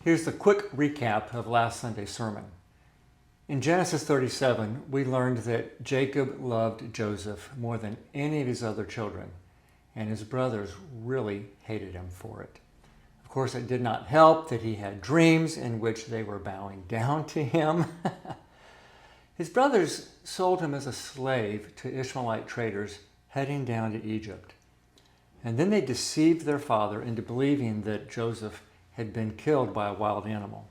Here's the quick recap of last Sunday's sermon. In Genesis 37, we learned that Jacob loved Joseph more than any of his other children, and his brothers really hated him for it. Of course, it did not help that he had dreams in which they were bowing down to him. His brothers sold him as a slave to Ishmaelite traders heading down to Egypt. And then they deceived their father into believing that Joseph had been killed by a wild animal.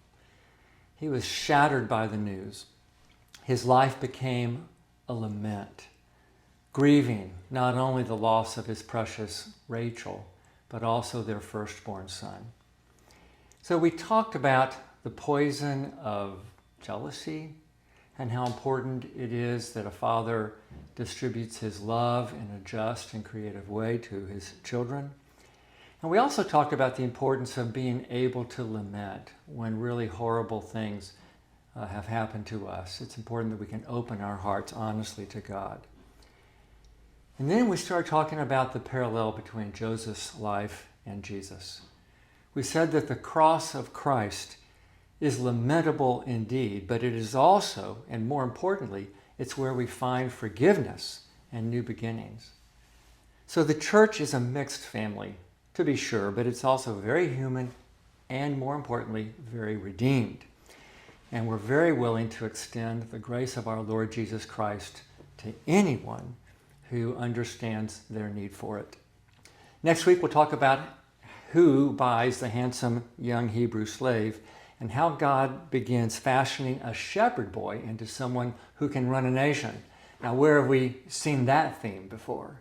He was shattered by the news. His life became a lament, grieving not only the loss of his precious Rachel, but also their firstborn son. So we talked about the poison of jealousy and how important it is that a father distributes his love in a just and creative way to his children. And we also talked about the importance of being able to lament when really horrible things have happened to us. It's important that we can open our hearts honestly to God. And then we started talking about the parallel between Joseph's life and Jesus. We said that the cross of Christ is lamentable indeed, but it is also, and more importantly, it's where we find forgiveness and new beginnings. So the church is a mixed family, to be sure, but it's also very human and, more importantly, very redeemed. And we're very willing to extend the grace of our Lord Jesus Christ to anyone who understands their need for it. Next week, we'll talk about who buys the handsome young Hebrew slave and how God begins fashioning a shepherd boy into someone who can run a nation. Now, where have we seen that theme before?